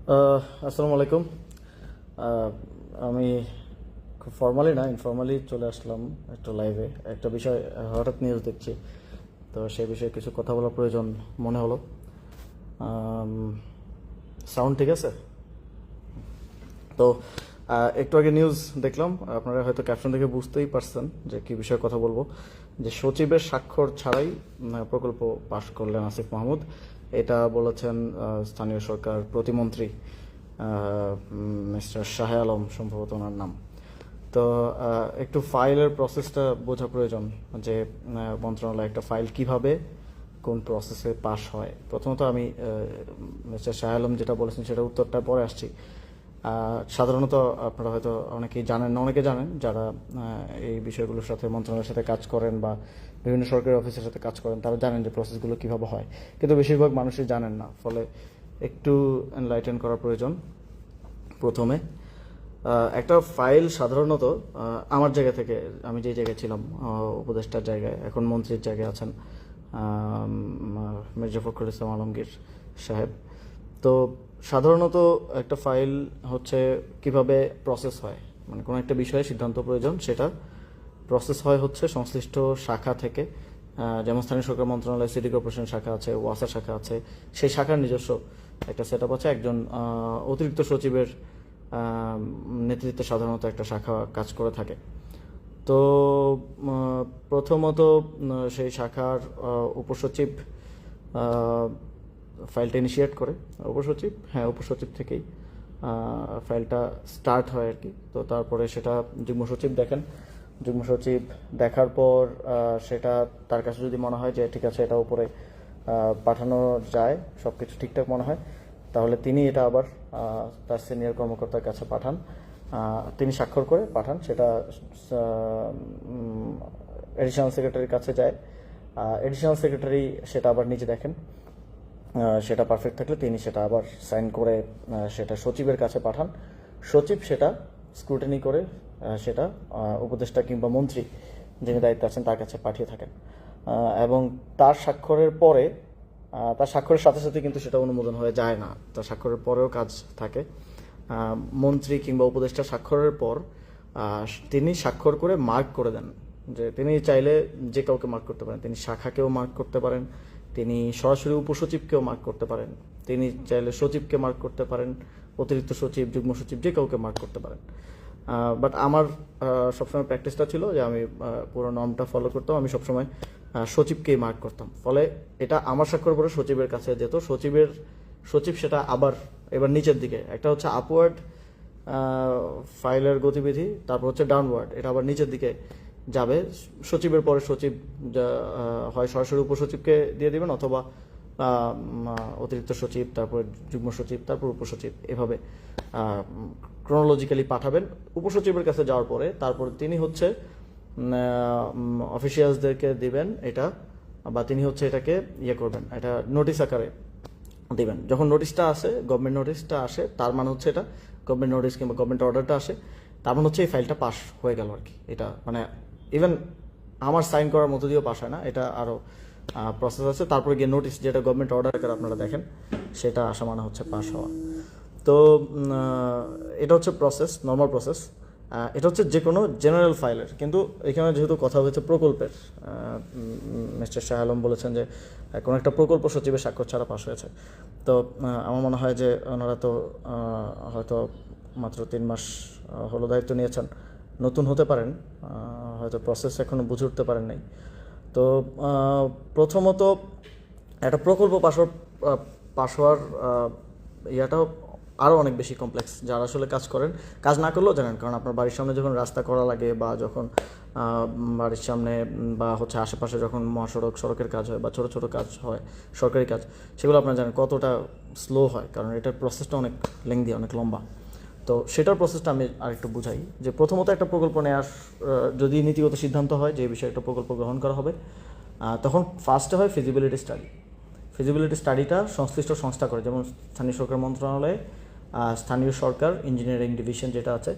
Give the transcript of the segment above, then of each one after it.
আসসালামু আলাইকুম। আহ, আমি খুব ফর্মালি না, ইনফর্মালি চলে আসলাম একটা লাইভে। একটা বিষয়, হঠাৎ নিউজ দেখছি, তো সেই বিষয়ে কিছু কথা বলার প্রয়োজন মনে হলো। সাউন্ড ঠিক আছে? তো একটু আগে নিউজ দেখলাম, আপনারা হয়তো ক্যাপশন দেখে বুঝতেই পারছেন যে কি বিষয়ে কথা বলবো। যে সচিবের স্বাক্ষর ছাড়াই প্রকল্প পাশ করলেন আসিফ মাহমুদ, এটা বলেছেন স্থানীয় সরকার প্রতিমন্ত্রী মিস্টার শাহ আলম, সম্ভবত ওনার নাম। তো একটু ফাইলের প্রসেসটা বোঝা প্রয়োজন, যে মন্ত্রণালয় একটা ফাইল কিভাবে কোন প্রসেসে পাশ হয়। প্রথমত আমি মিস্টার শাহ আলম যেটা বলেছেন সেটা উত্তরটা পরে আসছি। সাধারণত আপনারা হয়তো অনেকেই জানেন না, অনেকে জানেন যারা এই বিষয়গুলোর সাথে মন্ত্রণালয়ের সাথে কাজ করেন বা বিভিন্ন সরকারি অফিসের সাথে কাজ করেন, তারা জানেন যে প্রসেসগুলো কিভাবে হয়, কিন্তু বেশিরভাগ মানুষই জানেন না। ফলে একটু এনলাইটেন করা প্রয়োজন। প্রথমে একটা ফাইল সাধারণত আমার জায়গা থেকে, আমি যে জায়গায় ছিলাম উপদেষ্টার জায়গায়, এখন মন্ত্রীর জায়গায় আছেন মির্জা ফখরুল ইসলাম আলমগীর সাহেব। তো সাধারণত একটা ফাইল হচ্ছে কিভাবে প্রসেস হয়, মানে কোনো একটা বিষয়ে সিদ্ধান্ত প্রয়োজন, সেটা প্রসেস হয় হচ্ছে সংশ্লিষ্ট শাখা থেকে। যেমন স্থানীয় সরকার মন্ত্রণালয় সিটি কর্পোরেশন শাখা আছে, ওয়াসা শাখা আছে, সেই শাখার নিজস্ব একটা সেট আপ আছে। একজন অতিরিক্ত সচিবের নেতৃত্বে সাধারণত একটা শাখা কাজ করে থাকে। তো প্রথমত সেই শাখার উপসচিব ফাইলটা ইনিশিয়েট করে। উপসচিব থেকেই ফাইলটা স্টার্ট হয় আর কি। তো তারপরে সেটা যুগ্ম সচিব দেখেন। যুগ্ম সচিব দেখার পর সেটা তার কাছে যদি মনে হয় যে ঠিক আছে, এটা উপরে পাঠানো যায়, সব কিছু ঠিকঠাক মনে হয়, তাহলে তিনি এটা আবার তার সিনিয়র কর্মকর্তার কাছে পাঠান। তিনি স্বাক্ষর করে পাঠান, সেটা এডিশনাল সেক্রেটারির কাছে যায়। এডিশনাল সেক্রেটারি সেটা আবার নিজে দেখেন, সেটা পারফেক্ট থাকলে তিনি সেটা আবার সাইন করে সেটা সচিবের কাছে পাঠান। সচিব সেটা স্ক্রুটিনি করে সেটা উপদেষ্টা কিংবা মন্ত্রী যিনি দায়িত্বে আছেন তার কাছে পাঠিয়ে থাকেন। এবং তার স্বাক্ষরের পরে, তার স্বাক্ষরের সাথে সাথে কিন্তু সেটা অনুমোদন হয়ে যায় না, তার স্বাক্ষরের পরেও কাজ থাকে। মন্ত্রী কিংবা উপদেষ্টা স্বাক্ষরের পর তিনি স্বাক্ষর করে মার্ক করে দেন, যে তিনি চাইলে যে কাউকে মার্ক করতে পারেন, তিনি শাখাকেও মার্ক করতে পারেন, তিনি সরাসরি উপসচিবকেও মার্ক করতে পারেন, তিনি চাইলে সচিবকে মার্ক করতে পারেন, অতিরিক্ত সচিব, যুগ্ম সচিব, যে কাউকে মার্ক করতে পারেন। বাট আমার সবসময় প্র্যাকটিসটা ছিল যে আমি পুরো নর্মটা ফলো করতাম, আমি সবসময় সচিবকেই মার্ক করতাম। ফলে এটা আমার স্বাক্ষর পরে সচিবের কাছে যেত, সচিব সেটা আবার এবার নিচের দিকে, একটা হচ্ছে আপওয়ার্ড ফাইলের গতিবিধি, তারপর হচ্ছে ডাউনওয়ার্ড, এটা আবার নিচের দিকে যাবে। সচিবের পরে সচিব হয় সরাসরি উপসচিবকে দিয়ে দিবেন, অথবা অতিরিক্ত সচিব, তারপর যুগ্ম সচিব, তারপর উপসচিব, এভাবে ক্রোনোলজিক্যালি পাঠাবেন। উপসচিবের কাছে যাওয়ার পরে তারপর তিনি হচ্ছে অফিসিয়ালসদেরকে দিবেন এটা, বা তিনি হচ্ছে এটাকে করবেন, এটা নোটিশ আকারে দিবেন। যখন নোটিশটা আসে, গভর্নমেন্ট নোটিশটা আসে, তার মানে হচ্ছে এটা গভর্নমেন্ট নোটিশ কিংবা গভর্নমেন্ট অর্ডারটা আসে, তার মানে হচ্ছে এই ফাইলটা পাস হয়ে গেল আর কি। এটা মানে ইভেন আমার সাইন করার মতো দিয়েও পাস হয় না, এটা আরও প্রসেস আছে। তারপরে গিয়ে নোটিশ, যেটা গভর্নমেন্ট অর্ডার আকারে আপনারা দেখেন, সেটা আসা মানে হচ্ছে পাস হওয়া। তো এটা হচ্ছে প্রসেস, নর্মাল প্রসেস। এটা হচ্ছে যে কোনো জেনারেল ফাইলের, কিন্তু এখানে যেহেতু কথা হয়েছে প্রকল্পের, মিস্টার শাহ আলম বলেছেন যে কোনো একটা প্রকল্প সচিবের স্বাক্ষর ছাড়া পাশ হয়েছে। তো আমার মনে হয় যে ওনারা তো হয়তো মাত্র 3 মাস হলো দায়িত্ব নিয়েছেন, নতুন হতে পারেন, হয়তো প্রসেস এখনও বুঝে উঠতে পারেন নাই। তো প্রথমত একটা প্রকল্প পাশ হওয়ার ইয়াটাও আরও অনেক বেশি কমপ্লেক্স। যারা আসলে কাজ করেন, কাজ না করলেও জানেন, কারণ আপনার বাড়ির সামনে যখন রাস্তা করা লাগে, বা যখন বাড়ির সামনে বা হচ্ছে আশেপাশে যখন সড়কের কাজ হয় বা ছোটো ছোটো কাজ হয়, সরকারি কাজ, সেগুলো আপনারা জানেন কতটা স্লো হয়, কারণ এটার প্রসেসটা অনেক লেংদি, অনেক লম্বা। তো সেটার প্রসেসটা আমি আরেকটু বুঝাই। যে প্রথমত একটা প্রকল্প নেওয়ার যদি নীতিগত সিদ্ধান্ত হয় যে এই বিষয়ে একটা প্রকল্প গ্রহণ করা হবে, তখন ফার্স্টে হয় ফিজিবিলিটি স্টাডি। ফিজিবিলিটি স্টাডিটা সংশ্লিষ্ট সংস্থা করে, যেমন স্থানীয় সরকার মন্ত্রণালয়ে স্থানীয় সরকার ইঞ্জিনিয়ারিং ডিভিশন যেটা আছে,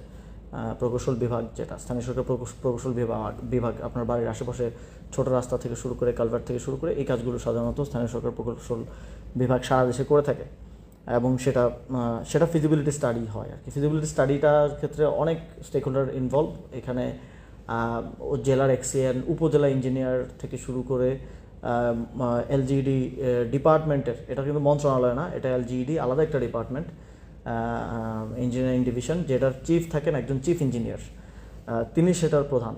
প্রকৌশল বিভাগ, যেটা স্থানীয় সরকার প্রকৌশল বিভাগ আপনার বাড়ির আশেপাশে ছোট রাস্তা থেকে শুরু করে কালভার্ট থেকে শুরু করে এই কাজগুলো সাধারণত স্থানীয় সরকার প্রকৌশল বিভাগ সারা দেশে করে থাকে। এবং সেটা ফিজিবিলিটি স্টাডি হয় আর কি। ফিজিবিলিটি স্টাডিটার ক্ষেত্রে অনেক স্টেক হোল্ডার ইনভলভ। এখানে জেলার এক্সিএন, উপজেলা ইঞ্জিনিয়ার থেকে শুরু করে এলজিইডি ডিপার্টমেন্টের, এটা কিন্তু মন্ত্রণালয় না, এটা এলজিইডি আলাদা একটা ডিপার্টমেন্ট, ইঞ্জিনিয়ারিং ডিভিশন, যেটার চিফ থাকেন একজন চিফ ইঞ্জিনিয়ার, তিনি সেটার প্রধান।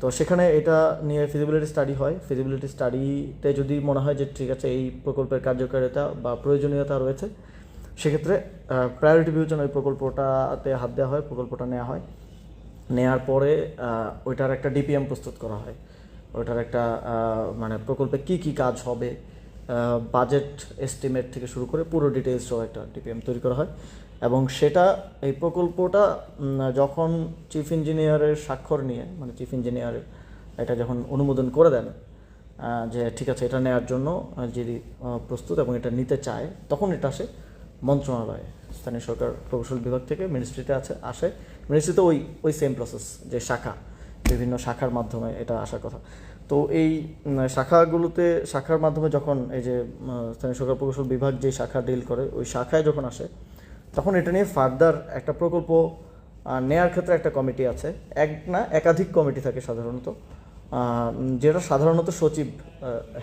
তো সেখানে এটা নিয়ে ফিজিবিলিটি স্টাডি হয়। ফিজিবিলিটি স্টাডিতে যদি মনে হয় যে ঠিক আছে এই প্রকল্পের কার্যকারিতা বা প্রয়োজনীয়তা রয়েছে, সেক্ষেত্রে প্রায়োরিটি বিবেচনা ওই প্রকল্পটাতে হাত দেওয়া হয়, প্রকল্পটা নেওয়া হয়। নেওয়ার পরে ওইটার একটা ডিপিএম প্রস্তুত করা হয়, ওইটার একটা মানে প্রকল্পে কি কি কাজ হবে, বাজেট এস্টিমেট থেকে শুরু করে পুরো ডিটেলস সহ একটা ডিপিএম তৈরি করা হয়। এবং সেটা এই প্রকল্পটা যখন চিফ ইঞ্জিনিয়ারের স্বাক্ষর নিয়ে, মানে চিফ ইঞ্জিনিয়ার এটা যখন অনুমোদন করে দেন যে ঠিক আছে এটা নেওয়ার জন্য যিনি প্রস্তুত এবং এটা নিতে চায়, তখন এটা আসে মন্ত্রণালয়ে, স্থানীয় সরকার প্রকৌশল বিভাগ থেকে মিনিস্ট্রিতে আসে। মিনিস্ট্রিতে ওই সেম প্রসেস, যে বিভিন্ন শাখার মাধ্যমে এটা আসার কথা। তো এই শাখার মাধ্যমে যখন এই যে স্থানীয় সরকার প্রকৌশল বিভাগ যে শাখা ডিল করে, ওই শাখায় যখন আসে, তখন এটা নিয়ে ফার্দার একটা প্রকল্প নেয়ার ক্ষেত্রে একটা কমিটি আছে, একাধিক কমিটি থাকে সাধারণত, যেটা সাধারণত সচিব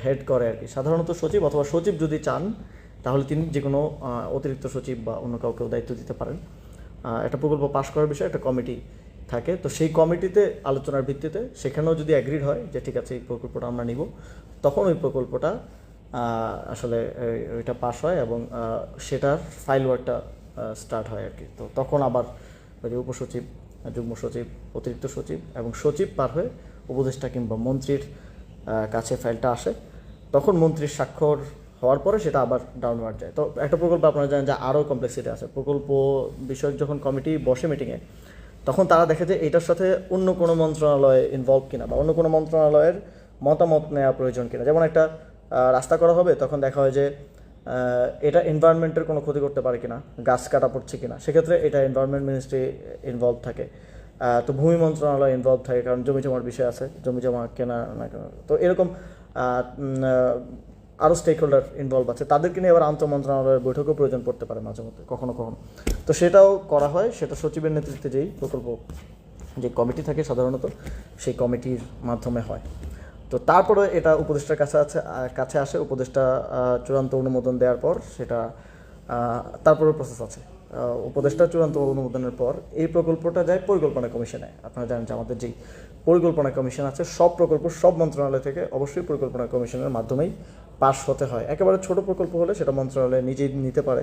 হেড করে আর কি। সাধারণত সচিব অথবা সচিব যদি চান তাহলে তিনি যে কোনো অতিরিক্ত সচিব বা অন্য কাউকেও দায়িত্ব দিতে পারেন। একটা প্রকল্প পাশ করার বিষয়ে একটা কমিটি থাকে। তো সেই কমিটিতে আলোচনার ভিত্তিতে সেখানেও যদি অ্যাগ্রিড হয় যে ঠিক আছে এই প্রকল্পটা আমরা নিব, তখন ওই প্রকল্পটা আসলে ওইটা পাস হয় এবং সেটার ফাইল ওয়ার্কটা স্টার্ট হয় আর কি। তো তখন আবার ওই যে উপসচিব, যুগ্ম সচিব, অতিরিক্ত সচিব এবং সচিব পার হয়ে উপদেষ্টা কিংবা মন্ত্রীর কাছে ফাইলটা আসে। তখন মন্ত্রীর স্বাক্ষর হওয়ার পরে সেটা আবার ডাউনওয়ার্ড যায়। তো একটা প্রকল্প আপনারা জানেন যে আরও কমপ্লেক্সিটি আছে। প্রকল্প বিষয়ক যখন কমিটি বসে মিটিংয়ে, তখন তারা দেখে যে এটার সাথে অন্য কোনো মন্ত্রণালয় ইনভলভ কিনা বা অন্য কোনো মন্ত্রণালয়ের মতামত নেওয়া প্রয়োজন কিনা। যেমন একটা রাস্তা করা হবে, তখন দেখা হয় যে এটা এনভায়রনমেন্টের কোনো ক্ষতি করতে পারে কিনা, গাছ কাটা পড়ছে কিনা, সেক্ষেত্রে এটা এনভায়রনমেন্ট মিনিস্ট্রি ইনভলভ থাকে। তো ভূমি মন্ত্রণালয় ইনভলভ থাকে, কারণ জমি জমার বিষয় আছে, জমি জমা কেনা না কেনা। তো এরকম আরও স্টেক হোল্ডার ইনভলভ আছে, তাদেরকে নিয়ে এবার আন্তঃমন্ত্রণালয়ের বৈঠকও প্রয়োজন পড়তে পারে মাঝে মধ্যে, কখনো কখনো। তো সেটাও করা হয়, সেটা সচিবের নেতৃত্বে যেই প্রকল্প যে কমিটি থাকে সাধারণত, সেই কমিটির মাধ্যমে হয়। তো তারপরে এটা উপদেষ্টার কাছে আসে। উপদেষ্টা চূড়ান্ত অনুমোদন দেওয়ার পর সেটা তারপরে প্রসেস আছে। উপদেষ্টা চূড়ান্ত অনুমোদনের পর এই প্রকল্পটা যায় পরিকল্পনা কমিশনে। আপনারা জানেন যে আমাদের যেই পরিকল্পনা কমিশন আছে, সব প্রকল্প সব মন্ত্রণালয় থেকে অবশ্যই পরিকল্পনা কমিশনের মাধ্যমেই পাস হতে হয়। একেবারে ছোট প্রকল্প হলে সেটা মন্ত্রণালয় নিজেই নিতে পারে,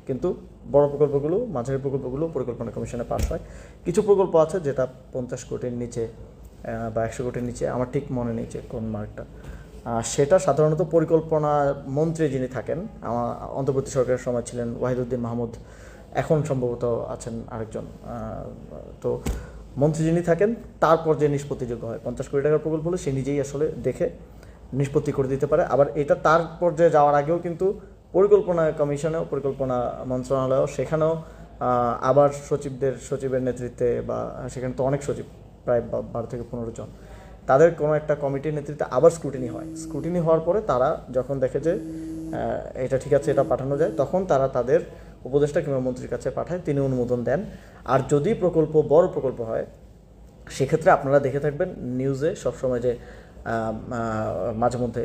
কিন্তু বড় প্রকল্পগুলো, মাঝারি প্রকল্পগুলো পরিকল্পনা কমিশনে পাস হয়। কিছু প্রকল্প আছে যেটা 50 কোটির নিচে বা 100 কোটির নিচে, আমার ঠিক মনে নেই যে কোন মার্কটা, সেটা সাধারণত পরিকল্পনা মন্ত্রী যিনি থাকেন, আমার অন্তর্বর্তী সরকারের সময় ছিলেন ওয়াহিদুদ্দিন মাহমুদ, এখন সম্ভবত আছেন আরেকজন। তো মন্ত্রী যিনি থাকেন তারপর যে নিষ্পত্তিযোগ্য হয়, 50 কোটি টাকার প্রকল্প হলে সে নিজেই আসলে দেখে নিষ্পত্তি করে দিতে পারে। আবার এটা তার পর্যায়ে যাওয়ার আগেও কিন্তু পরিকল্পনা কমিশনেও, পরিকল্পনা মন্ত্রণালয়েও, সেখানেও আবার সচিবের নেতৃত্বে, বা সেখানে তো অনেক সচিব, প্রায় 12 থেকে 15 জন, তাদের কোনো একটা কমিটির নেতৃত্বে আবার স্ক্রুটিনি হয়। স্ক্রুটিনি হওয়ার পরে তারা যখন দেখে যে এটা ঠিক আছে, এটা পাঠানো যায়, তখন তারা তাদের উপদেষ্টা কিংবা মন্ত্রীর কাছে পাঠায়, তিনি অনুমোদন দেন। আর যদি প্রকল্প বড় প্রকল্প হয়, সেক্ষেত্রে আপনারা দেখে থাকবেন নিউজে সবসময় যে মাঝে মধ্যে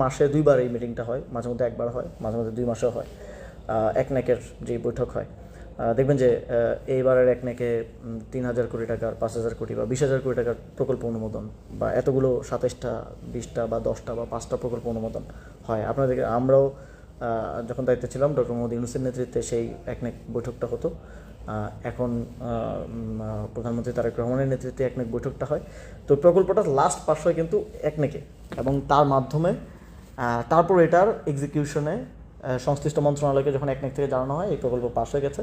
মাসে 2বার এই মিটিংটা হয়, মাঝে মধ্যে 1বার হয়, মাঝে মধ্যে 2 মাসেও হয়। একনেকের যে বৈঠক হয়, দেখবেন যে এইবারের একনেকে 3,000 কোটি টাকার, 5,000 কোটি বা 20,000 কোটি টাকার প্রকল্প অনুমোদন, বা এতগুলো 27টা, 20টা বা 10টা বা 5টা প্রকল্প অনুমোদন হয়। আপনাদের আমরাও যখন দায়িত্বে ছিলাম, ডক্টর মোহাম্মদ ইউনূসের নেতৃত্বে সেই একনেক বৈঠকটা হতো। এখন প্রধানমন্ত্রী তারেক রহমানের নেতৃত্বে একনেক বৈঠকটা হয়। তো প্রকল্পটা লাস্ট পাস হয় কিন্তু একনেকে, এবং তার মাধ্যমে তারপর এটার এক্সিকিউশনে সংশ্লিষ্ট মন্ত্রণালয়কে যখন একনেক থেকে জানানো হয় এই প্রকল্প পাস হয়ে গেছে,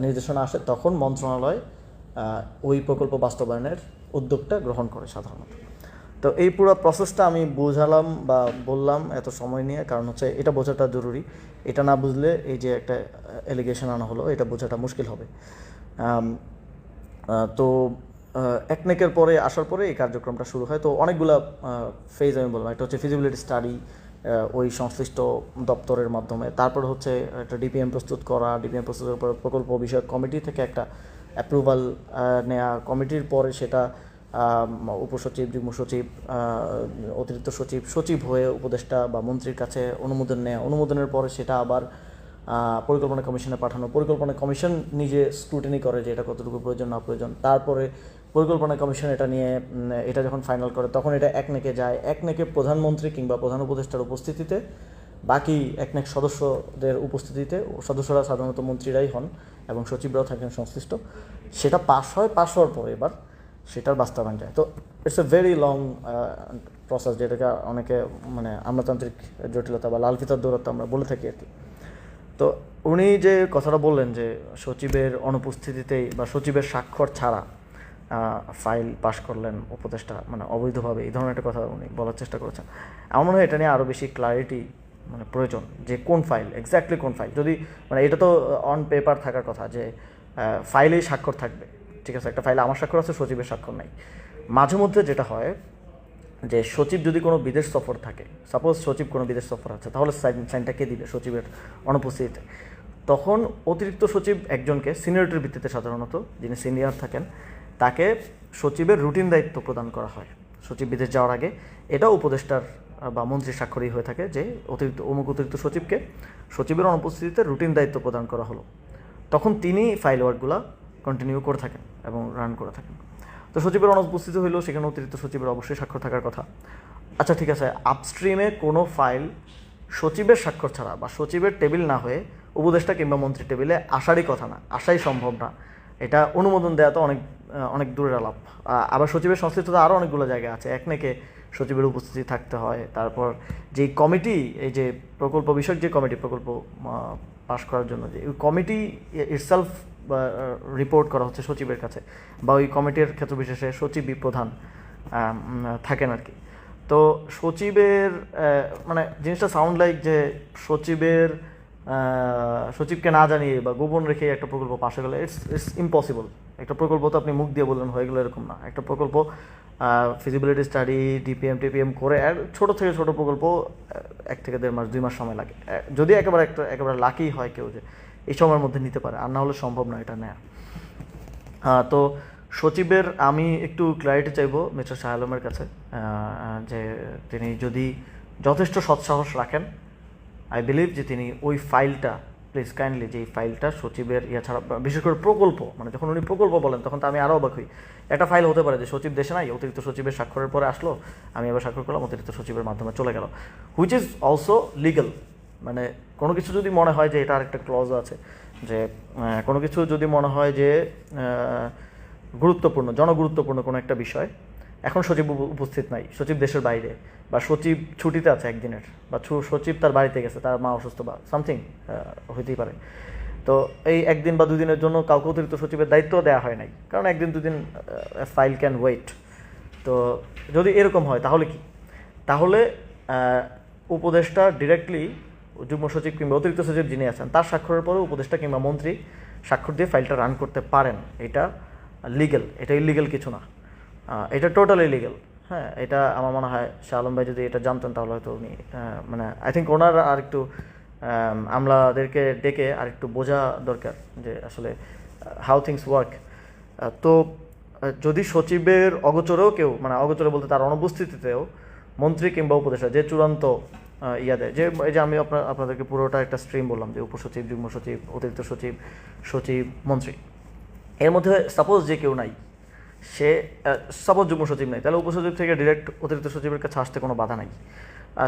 নির্দেশনা আসে, তখন মন্ত্রণালয় ওই প্রকল্প বাস্তবায়নের উদ্যোগটা গ্রহণ করে সাধারণত। তো এই পুরো প্রসেসটা আমি বোঝালাম বা বললাম এত সময় নিয়ে, কারণ হচ্ছে এটা বোঝাটা জরুরি। এটা না বুঝলে এই যে একটা এলিগেশন আনা হলো, এটা বোঝাটা মুশকিল হবে। তো একনেকের পরে আসার পরে এই কার্যক্রমটা শুরু হয়। তো অনেকগুলা ফেজ আমি বললাম, একটা হচ্ছে ফিজিবিলিটি স্টাডি, ওই সংশ্লিষ্ট দপ্তরের মাধ্যমে। তারপর হচ্ছে একটা ডিপিএম প্রস্তুত করা, ডিপিএম প্রস্তুতের পর প্রকল্প বিষয়ক কমিটি থেকে একটা অ্যাপ্রুভাল নেওয়া, কমিটির পরে সেটা উপসচিব, যুগ্ম সচিব, অতিরিক্ত সচিব, সচিব হয়ে উপদেষ্টা বা মন্ত্রীর কাছে অনুমোদন নেওয়া, অনুমোদনের পরে সেটা আবার পরিকল্পনা কমিশনে পাঠানো, পরিকল্পনা কমিশন নিজে স্ক্রুটিনি করে যে এটা কতটুকু প্রয়োজন না প্রয়োজন। তারপরে পরিকল্পনা কমিশন এটা নিয়ে এটা যখন ফাইনাল করে তখন এটা একনেকে যায়, একনেকে প্রধানমন্ত্রী কিংবা প্রধান উপদেষ্টার উপস্থিতিতে, বাকি একনেক সদস্যদের উপস্থিতিতে, সদস্যরা সাধারণত মন্ত্রীরাই হন এবং সচিবরাও থাকেন সংশ্লিষ্ট, সেটা পাস হয়। পাস হওয়ার পরে এবার সেটার বাস্তবায়ন যায়। তো it's a very long process, যেটাকে অনেকে মানে আমলাতান্ত্রিক জটিলতা বা লাল ফিতার দৌরাত্ম আমরা বলে থাকি আর কি। তো উনি যে কথাটা বললেন যে সচিবের অনুপস্থিতিতেই বা সচিবের স্বাক্ষর ছাড়া ফাইল পাশ করলেন উপদেষ্টা, মানে অবৈধভাবে, এই ধরনের একটা কথা উনি বলার চেষ্টা করেছেন। আমার মনে হয় এটা নিয়ে আরও বেশি ক্লারিটি মানে প্রয়োজন, যে কোন ফাইল, এক্স্যাক্টলি কোন ফাইল। যদি মানে এটা তো অন পেপার থাকার কথা যে ফাইলেই স্বাক্ষর থাকবে, ঠিক আছে, একটা ফাইলে আমার স্বাক্ষর আছে, সচিবের স্বাক্ষর নাই। মাঝে মধ্যে যেটা হয় যে সচিব যদি কোনো বিদেশ সফর থাকে, সাপোজ সচিব কোনো বিদেশ সফর আছে, তাহলে সাইনটা কে দিবে সচিবের অনুপস্থিতিতে? তখন অতিরিক্ত সচিব একজনকে সিনিয়রিটির ভিত্তিতে, সাধারণত যিনি সিনিয়র থাকেন তাকে সচিবের রুটিন দায়িত্ব প্রদান করা হয় সচিব বিদেশ যাওয়ার আগে। এটা উপদেষ্টার বা মন্ত্রীর স্বাক্ষরই হয়ে থাকে যে অতিরিক্ত সচিবকে সচিবের অনুপস্থিতিতে রুটিন দায়িত্ব প্রদান করা হলো। তখন তিনি ফাইল ওয়ার্কগুলো কন্টিনিউ করে থাকেন এবং রান করে থাকেন। তো সচিবের অনুপস্থিতি হইলেও সেখানে অতিরিক্ত সচিবের অবশ্যই স্বাক্ষর থাকার কথা। আচ্ছা ঠিক আছে, আপস্ট্রিমে কোনো ফাইল সচিবের স্বাক্ষর ছাড়া বা সচিবের টেবিল না হয়ে উপদেষ্টা কিংবা মন্ত্রীর টেবিলে আসারই কথা না, আসাই সম্ভব না। এটা অনুমোদন দেওয়া তো অনেক দূরের আলাপ। আবার সচিবের সংশ্লিষ্টতা আরও অনেকগুলো জায়গা আছে, একনেকে সচিবের উপস্থিতি থাকতে হয়। তারপর যেই কমিটি, এই যে প্রকল্প বিষয়ক যে কমিটি, প্রকল্প পাশ করার জন্য যে কমিটি ইটসেলফ রিপোর্ট করা হচ্ছে সচিবের কাছে, বা ওই কমিটির ক্ষেত্র বিশেষে সচিবই প্রধান থাকেন আর কি। তো সচিবের মানে জিনিসটা সাউন্ড লাইক যে সচিবকে না জানিয়ে বা গোপন রেখে একটা প্রকল্প পাশ হয়ে গেলে ইটস ইম্পসিবল। একটা প্রকল্প তো আপনি মুখ দিয়ে বললেন হয়ে গেলো এরকম না। একটা প্রকল্প ফিজিবিলিটি স্টাডি, ডিপিএম টিপিএম করে ছোটো থেকে ছোটো প্রকল্প 1 থেকে 1.5 মাস 2 মাস সময় লাগে, যদি একেবারে লাকি হয় কেউ যে এই সময়ের মধ্যে নিতে পারে, আর না হলে সম্ভব না এটা নেওয়া। তো সচিবের আমি একটু ক্ল্যারিটি চাইবো মিস্টার শাহ আলমের কাছে, যে তিনি যদি যথেষ্ট সৎসাহস রাখেন, আই বিলিভ যে তিনি ওই ফাইলটা প্লিজ কাইন্ডলি, যে এই ফাইলটা সচিবের ছাড়া, বিশেষ করে প্রকল্প, মানে যখন উনি প্রকল্প বলেন তখন তো আমি আরও অবাক হই। একটা ফাইল হতে পারে যে সচিব দেশে নাই, অতিরিক্ত সচিবের স্বাক্ষরের পরে আসলো, আমি আবার স্বাক্ষর করলাম, অতিরিক্ত সচিবের মাধ্যমে চলে গেল, হুইচ ইজ অলসো লিগাল। মানে কোনো কিছু যদি মনে হয় যে এটা আরেকটা ক্লজ আছে, যে কোনো কিছু যদি মনে হয় যে গুরুত্বপূর্ণ, জনগুরুত্বপূর্ণ কোনো একটা বিষয়, এখন সচিব উপস্থিত নাই, সচিব দেশের বাইরে, বা সচিব ছুটিতে আছে একদিনের, বা সচিব তার বাড়িতে গেছে, তার মা অসুস্থ বা সামথিং হইতেই পারে। তো এই 1 দিন বা 2 দিনের জন্য কাউকে অতিরিক্ত সচিবের দায়িত্ব দেওয়া হয় নাই, কারণ 1 দিন 2 দিন ফাইল ক্যান ওয়েট। তো যদি এরকম হয় তাহলে কি? তাহলে উপদেষ্টা ডিরেক্টলি যুগ্ম সচিব কিংবা অতিরিক্ত সচিব যিনি আছেন তার স্বাক্ষরের পরে উপদেষ্টা কিংবা মন্ত্রী স্বাক্ষর দিয়ে ফাইলটা রান করতে পারেন। এটা লিগেল, এটা ইলিগেল কিছু না, এটা টোটালি লিগেল। হ্যাঁ, এটা আমার মনে হয় শাহ আলম ভাই যদি এটা জানতেন তাহলে হয়তো উনি মানে আই থিঙ্ক ওনার আর একটু আমলাদেরকে ডেকে আর একটু বোঝা দরকার যে আসলে হাউ থিংস ওয়ার্ক। তো যদি সচিবের অগোচরেও কেউ, মানে অগোচরে বলতে তার অনুপস্থিতিতেও মন্ত্রী কিংবা উপদেষ্টা যে চূড়ান্ত দেয়, যে এই যে আমি আপনাদেরকে পুরোটা একটা স্ট্রিম বললাম যে উপসচিব, যুগ্ম সচিব, অতিরিক্ত সচিব, সচিব, মন্ত্রী, এর মধ্যে সাপোজ যে কেউ নাই, সে সাপোজ যুগ্ম সচিব নাই, তাহলে উপসচিব থেকে ডিরেক্ট অতিরিক্ত সচিবের কাছে আসতে কোনো বাধা নাই।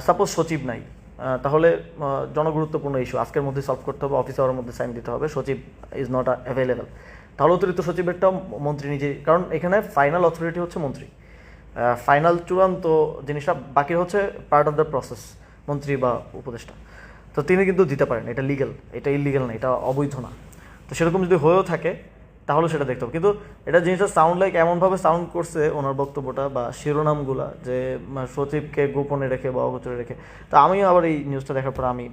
সাপোজ সচিব নাই, তাহলে জনগুরুত্বপূর্ণ ইস্যু আজকের মধ্যে সলভ করতে হবে, অফিস আওয়ারের মধ্যে সাইন দিতে হবে, সচিব ইজ নট অ্যাভেলেবেল, তাহলে অতিরিক্ত সচিবেরটাও মন্ত্রী নিজে, কারণ এখানে ফাইনাল অথরিটি হচ্ছে মন্ত্রী, ফাইনাল চূড়ান্ত জিনিসটা বাকি হচ্ছে পার্ট অফ দ্য প্রসেস মন্ত্রী বা উপদেষ্টা। তো তিনি কিন্তু দিতে পারেন, এটা লিগ্যাল, এটা ইলিগ্যাল না, এটা অবৈধ না। তো সেরকম যদি হয়েও থাকে তাহলে সেটা দেখতে হবে। কিন্তু এটা জিনিসটা সাউন্ড লাইক এমনভাবে সাউন্ড করছে ওনার বক্তব্যটা বা শিরোনামগুলা, যে সচিবকে গোপনে রেখে বা অগোচরে রেখে। তো আমিও আবার এই নিউজটা দেখার পর আমি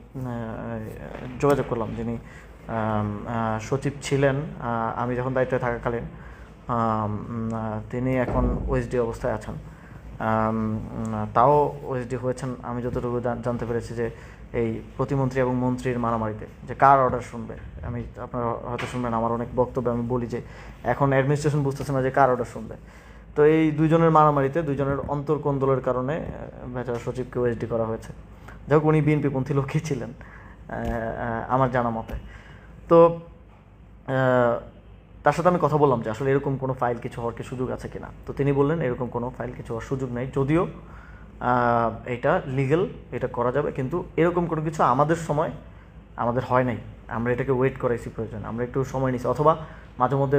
যোগাযোগ করলাম, যিনি সচিব ছিলেন আমি যখন দায়িত্বে থাকাকালীন, তিনি এখন ওএসডি অবস্থায় আছেন। তাও ওএসডি হয়েছেন আমি যতটুকু জানতে পেরেছি যে এই প্রতিমন্ত্রী এবং মন্ত্রীর মারামারিতে, যে কার অর্ডার শুনবে। আমি আপনারা হয়তো শুনবেন আমার অনেক বক্তব্যে আমি বলি যে এখন অ্যাডমিনিস্ট্রেশন বুঝতেছে না যে কার অর্ডার শুনবে। তো এই দুইজনের মারামারিতে দুইজনের অন্তর্কোন্দলের কারণে বেচারা সচিবকে ওএসডি করা হয়েছে। যাই হোক, উনি বিএনপিপন্থী লোকই ছিলেন আমার জানা মতে। তো তার সাথে আমি কথা বললাম যে আসলে এরকম কোনো ফাইল কিছু হওয়ার কি সুযোগ আছে কিনা। তো তিনি বললেন এরকম কোনো ফাইল কিছু হওয়ার সুযোগ নেই, যদিও এটা লিগ্যাল, এটা করা যাবে, কিন্তু এরকম কোনো কিছু আমাদের সময় আমাদের হয় নাই। আমরা এটাকে ওয়েট করাইছি, প্রয়োজন আমরা একটু সময় নিছি, অথবা মাঝে মধ্যে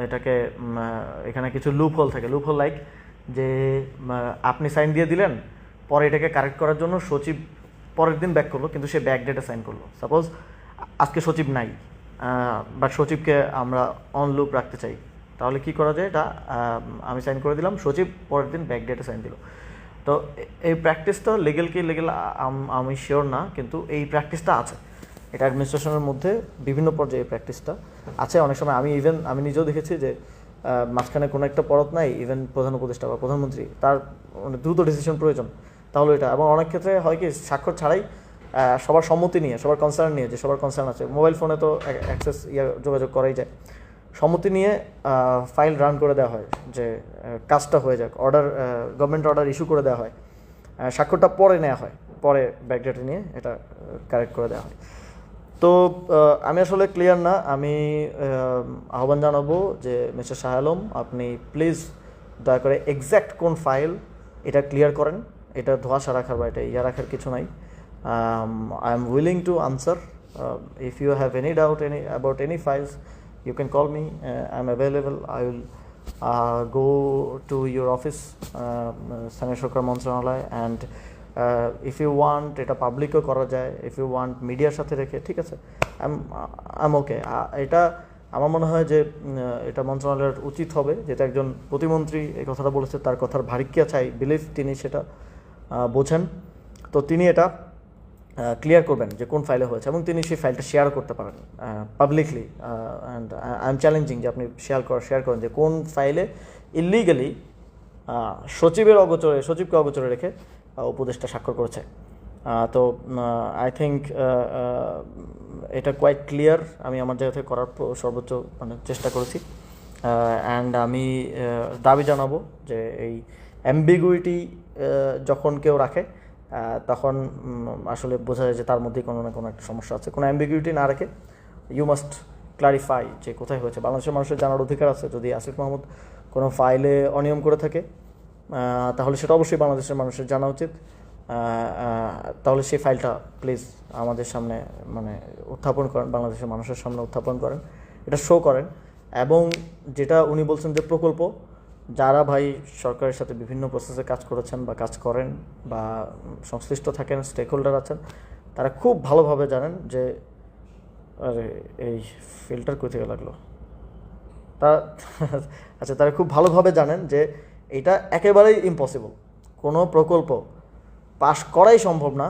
এটাকে এখানে কিছু লুপ হোল থাকে। লুপ হোল লাইক যে আপনি সাইন দিয়ে দিলেন, পরে এটাকে কারেক্ট করার জন্য সচিব পরের দিন ব্যাক করলো, কিন্তু সে ব্যাক ডেটে সাইন করলো। সাপোজ আজকে সচিব নাই, বাট সচিবকে আমরা অন লুপ রাখতে চাই, তাহলে কি করা যায়? এটা আমি সাইন করে দিলাম, সচিব পরের দিন ব্যাক ডেটে সাইন দিল। তো এই প্র্যাকটিসটা লিগেল কি লিগেল আমি শিওর না, কিন্তু এই প্র্যাকটিসটা আছে। এটা অ্যাডমিনিস্ট্রেশনের মধ্যে বিভিন্ন পর্যায়ে এই প্র্যাকটিসটা আছে। অনেক সময় আমি নিজেও দেখেছি যে মাঝখানে কোনো একটা পরত নাই, ইভেন প্রধান উপদেষ্টা বা প্রধানমন্ত্রী তার মানে দ্রুত ডিসিশন প্রয়োজন, তাহলে এটা। এবং অনেক ক্ষেত্রে হয় কি, স্বাক্ষর ছাড়াই সবার সম্মতি নিয়ে, সবার কনসার্ন নিয়ে, যে সবার কনসার্ন আছে, মোবাইল ফোনে তো অ্যাক্সেস যোগাযোগ করাই যায়, সম্মতি নিয়ে ফাইল রান করে দেওয়া হয় যে কাজটা হয়ে যাক, অর্ডার গভর্নমেন্ট অর্ডার ইস্যু করে দেওয়া হয়, স্বাক্ষরটা পরে নেওয়া হয়, পরে ব্যাকডেটে নিয়ে এটা কারেক্ট করে দেওয়া হয়। তো আমি আসলে ক্লিয়ার না। আমি আহ্বান জানাবো যে মিস্টার শাহ আলম, আপনি প্লিজ দয়া করে এক্স্যাক্ট কোন ফাইল এটা ক্লিয়ার করেন। এটা ধোঁয়াশা রাখার বা এটা ইয়া রাখার কিছু নাই। I am willing to answer. If you have any doubt about any files, you can call me. I'm available. I will go to your office, স্থানীয় সরকার মন্ত্রণালয়, and if you want এটা পাবলিকও করা যায়, if you want মিডিয়ার সাথে রেখে, ঠিক আছে, I'm okay. এটা আমার মনে হয় যে এটা মন্ত্রণালয়ের উচিত হবে, যেটা একজন প্রতিমন্ত্রী এই কথাটা বলেছে, তার কথার ভারিক্কি আছে, আই বিলিভ তিনি সেটা বোঝেন। তো তিনি এটা ক্লিয়ার করবেন যে কোন ফাইলে হয়েছে, এবং তিনি সেই ফাইলটা শেয়ার করতে পারেন publicly. And I am challenging যে আপনি শেয়ার করেন যে কোন ফাইলে ইলিগালি সচিবকে অগোচরে রেখে উপদেষ্টা স্বাক্ষর করেছে। তো আই থিঙ্ক এটা কোয়াইট ক্লিয়ার। আমি আমার জায়গা থেকে করার সর্বোচ্চ চেষ্টা করেছি। অ্যান্ড আমি দাবি জানাবো যে এই অ্যাম্বিগুইটি যখন কেউ রাখে, তখন আসলে বোঝা যায় যে তার মধ্যেই কোনো না কোনো একটা সমস্যা আছে। কোনো অ্যাম্বিগুইটি না রেখে ইউ মাস্ট ক্লারিফাই যে কোথায় হয়েছে। বাংলাদেশের মানুষের জানার অধিকার আছে। যদি আসিফ মাহমুদ কোনো ফাইলে অনিয়ম করে থাকে, তাহলে সেটা অবশ্যই বাংলাদেশের মানুষের জানা উচিত। তাহলে সেই ফাইলটা প্লিজ আমাদের সামনে উত্থাপন করেন, বাংলাদেশের মানুষের সামনে উত্থাপন করেন, এটা শো করেন। এবং যেটা উনি বলছেন যে প্রকল্প, যারা ভাই সরকারের সাথে বিভিন্ন প্রসেসে কাজ করেছেন বা কাজ করেন বা সংশ্লিষ্ট থাকেন, স্টেক হোল্ডার আছেন, তারা খুব ভালোভাবে জানেন যে এই ফিল্টার কই থেকে লাগলো তারা খুব ভালোভাবে জানেন যে এটা একেবারেই ইম্পসিবল। কোনো প্রকল্প পাশ করাই সম্ভব না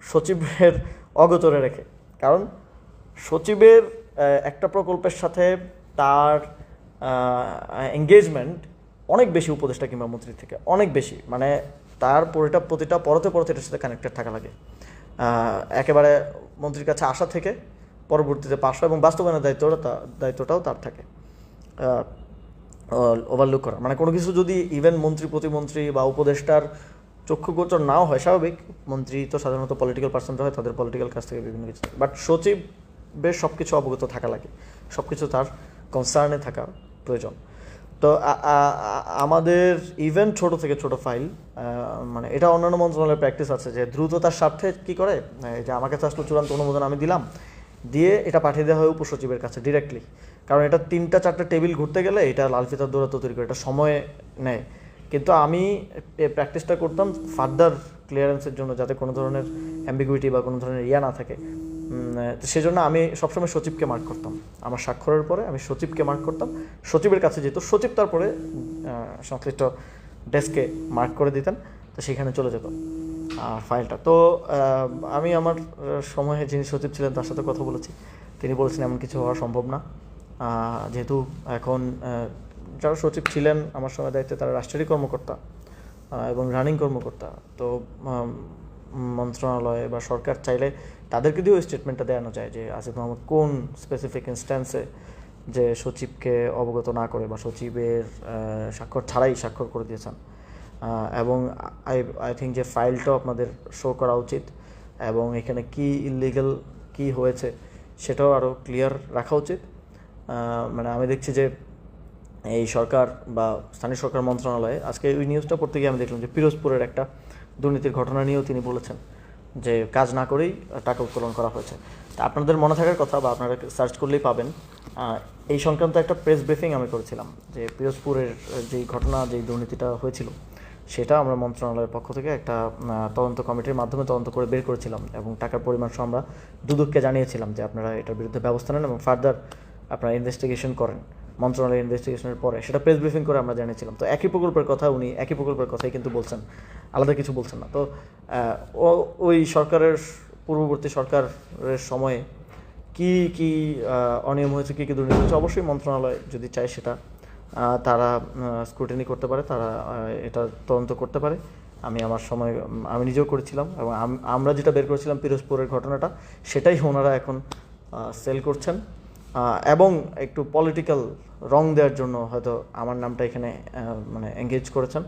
সচিবের অগোচরে রেখে। কারণ সচিবের একটা প্রকল্পের সাথে তার এঙ্গেজমেন্ট অনেক বেশি উপদেষ্টা কিংবা মন্ত্রীর থেকে, অনেক বেশি। তার প্রতিটা পরতে এটার সাথে কানেক্টেড থাকা লাগে। একেবারে মন্ত্রীর কাছে আসা থেকে পরবর্তীতে পাশ এবং বাস্তবায়নের দায়িত্বটাও তার থাকে। ওভারলুক করা কোনো কিছু যদি ইভেন মন্ত্রী, প্রতিমন্ত্রী বা উপদেষ্টার চক্ষুগোচর নাও হয়, স্বাভাবিক, মন্ত্রী তো সাধারণত পলিটিক্যাল পার্সনরা হয়, তাদের পলিটিক্যাল কাছ থেকে বিভিন্ন কিছু, বাট সচিবের সব কিছু অবগত থাকা লাগে, সব কিছু তার কনসার্নে থাকা প্রয়োজন। তো আমাদের ইভেন ছোট থেকে ছোট ফাইল, এটা অন্যান্য মন্ত্রণালয়ের প্র্যাকটিস আছে যে দ্রুততার স্বার্থে কি করে, যে আমার কাছে আসলে চূড়ান্ত অনুমোদন আমি দিলাম, দিয়ে এটা পাঠিয়ে দেওয়া হয় উপসচিবের কাছে ডিরেক্টলি। কারণ এটা 3-4টা টেবিল ঘুরতে গেলে এটা লাল ফিতার দৌড়াতে তৈরি করে, এটা সময় নেয়। কিন্তু আমি এই প্র্যাকটিসটা করতাম ফার্দার ক্লিয়ারেন্সের জন্য, যাতে কোনো ধরনের অ্যাম্বিগুইটি বা কোনো ধরনের ইয়া না থাকে। তো সেজন্য আমি সবসময় সচিবকে মার্ক করতাম। আমার স্বাক্ষরের পরে আমি সচিবকে মার্ক করতাম, সচিবের কাছে যেত, সচিব তারপরে সংশ্লিষ্ট ডেস্কে মার্ক করে দিতেন, তো সেখানে চলে যেত ফাইলটা। তো আমি আমার সময়ে যিনি সচিব ছিলেন তার সাথে কথা বলেছি, তিনি বলেছেন এমন কিছু হওয়া সম্ভব না। যেহেতু এখন যারা সচিব ছিলেন আমার সময় দায়িত্বে, তারা রাষ্ট্রেরই কর্মকর্তা, এবং রানিং কর্মকর্তা। তো মন্ত্রণালয় বা সরকার চাইলে তাদেরকে দিয়েও স্টেটমেন্টটা দেওয়ানো যায় যে আসিফ মাহমুদ কোন স্পেসিফিক ইনস্ট্যান্সে যে সচিবকে অবগত না করে বা সচিবের স্বাক্ষর ছাড়াই স্বাক্ষর করে দিয়েছেন। এবং আই থিঙ্ক যে ফাইলটাও আপনাদের শো করা উচিত এবং এখানে কি ইললিগাল কি হয়েছে সেটাও আরও ক্লিয়ার রাখা উচিত। মানে আমি দেখছি যে এই সরকার বা স্থানীয় সরকার মন্ত্রণালয়ে আজকে ওই নিউজটা পড়তে গিয়ে আমি দেখলাম যে পিরোজপুরের একটা দুর্নীতির ঘটনা নিয়েও তিনি বলেছেন যে কাজ না করেই টাকা উত্তোলন করা হয়েছে। তা আপনাদের মনে থাকার কথা বা আপনারা সার্চ করলেই পাবেন, এই সংক্রান্ত একটা প্রেস ব্রিফিং আমি করেছিলাম যে পিরোজপুরের যেই ঘটনা যেই দুর্নীতিটা হয়েছিল সেটা আমরা মন্ত্রণালয়ের পক্ষ থেকে একটা তদন্ত কমিটির মাধ্যমে তদন্ত করে বের করেছিলাম এবং টাকার পরিমাণ সহ আমরা দুদককে জানিয়েছিলাম যে আপনারা এটার বিরুদ্ধে ব্যবস্থা নেন এবং ফার্দার আপনারা ইনভেস্টিগেশন করেন। মন্ত্রণালয়ের ইনভেস্টিগেশনের পরে সেটা প্রেস ব্রিফিং করে আমরা জানিয়েছিলাম। তো একই প্রকল্পের কথা উনি একই প্রকল্পের কথাই কিন্তু বলছেন, আলাদা কিছু বলছেন না। তো ওই সরকারের পূর্ববর্তী সরকারের সময়ে কি কি অনিয়ম হয়েছে, কী কী দুর্নীতি হয়েছে, অবশ্যই মন্ত্রণালয় যদি চায় সেটা তারা স্ক্রুটিনি করতে পারে, তারা এটা তদন্ত করতে পারে। আমি নিজেও করেছিলাম এবং আমরা যেটা বের করেছিলাম পিরোজপুরের ঘটনাটা সেটাই ওনারা এখন সেল করছেন এবং একটু পলিটিক্যাল রং দেওয়ার জন্য হয়তো আমার নামটা এখানে মানে এঙ্গেজ করেছেন,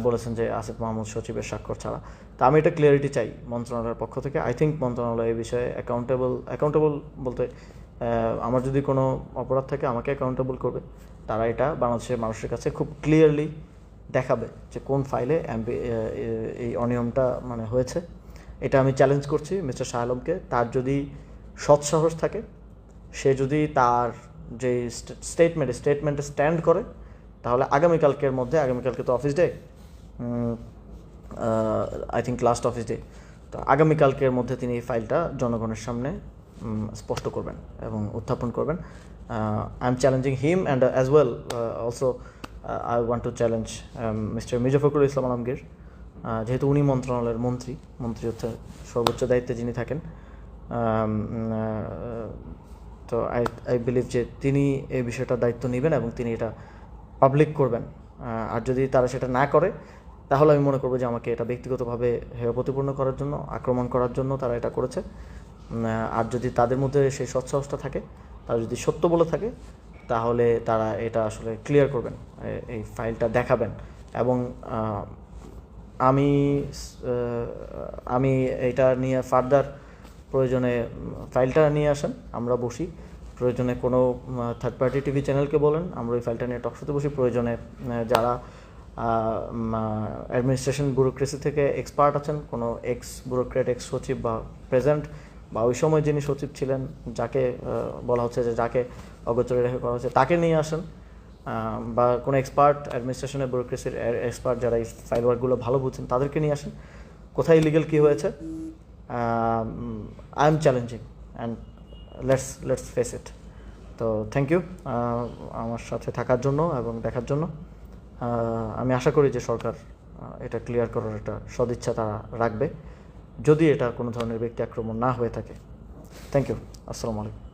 বলেছেন যে আসিফ মাহমুদ সচিবের স্বাক্ষর ছাড়া। তা আমি এটা ক্লিয়ারিটি চাই মন্ত্রণালয়ের পক্ষ থেকে। আই থিঙ্ক মন্ত্রণালয় এই বিষয়ে অ্যাকাউন্টেবল বলতে আমার যদি কোনো অপরাধ থাকে আমাকে অ্যাকাউন্টেবল করবে। তারা এটা বাংলাদেশের মানুষের কাছে খুব ক্লিয়ারলি দেখাবে যে কোন ফাইলে এই অনিয়মটা মানে হয়েছে। এটা আমি চ্যালেঞ্জ করছি মিস্টার শাহ আলমকে। তার যদি সৎসাহস থাকে, সে যদি তার যে স্টেটমেন্টে স্ট্যান্ড করে, তাহলে আগামীকালকে তো office day, I think last office day, তো আগামীকালকের মধ্যে তিনি এই ফাইলটা জনগণের সামনে স্পষ্ট করবেন এবং উত্থাপন করবেন। I am challenging him and as well also I want to challenge mister Mirza Fakhrul Islam Alamgir, যেহেতু উনি মন্ত্রণালয়ের মন্ত্রী হচ্ছে সর্বোচ্চ দায়িত্বে যিনি থাকেন। তো আই বিলিভ যে তিনি এই বিষয়টার দায়িত্ব নেবেন এবং তিনি এটা পাবলিক করবেন। আর যদি তারা সেটা না করে তাহলে আমি মনে করবো যে আমাকে এটা ব্যক্তিগতভাবে হেয় প্রতিপন্ন করার জন্য, আক্রমণ করার জন্য তারা এটা করেছে। আর যদি তাদের মধ্যে সেই সৎসাহসটা থাকে, তারা যদি সত্য বলে থাকে, তাহলে তারা এটা আসলে ক্লিয়ার করবেন, এই ফাইলটা দেখাবেন। এবং আমি এটা নিয়ে ফার্দার প্রয়োজনে ফাইলটা নিয়ে আসেন, আমরা বসি, প্রয়োজনে কোনো থার্ড পার্টি টিভি চ্যানেলকে বলেন, আমরা ওই ফাইলটা নিয়ে টকশোতে বসি। প্রয়োজনে যারা অ্যাডমিনিস্ট্রেশন ব্যুরোক্রেসি থেকে এক্সপার্ট আছেন, কোনো এক্স ব্যুরোক্রেট, এক্স সচিব বা প্রেজেন্ট বা ওই সময় যিনি সচিব ছিলেন, যাকে বলা হচ্ছে যে যাকে অগোচরে রেখে করা হচ্ছে, তাকে নিয়ে আসেন। বা কোনো এক্সপার্ট, অ্যাডমিনিস্ট্রেশনের ব্যুরোক্রেসির এক্সপার্ট যারা এই ফাইল ওয়ার্কগুলো ভালো বুঝছেন, তাদেরকে নিয়ে আসেন। কোথায় ইলিগাল কী হয়েছে, I am challenging and let's face it. তো থ্যাংক ইউ আমার সাথে থাকার জন্য এবং দেখার জন্য। আমি আশা করি যে সরকার এটা ক্লিয়ার করার একটা সদিচ্ছা তারা রাখবে, যদি এটা কোনো ধরনের ব্যক্তি আক্রমণ না হয়ে থাকে। Thank you. আসসালামু আলাইকুম।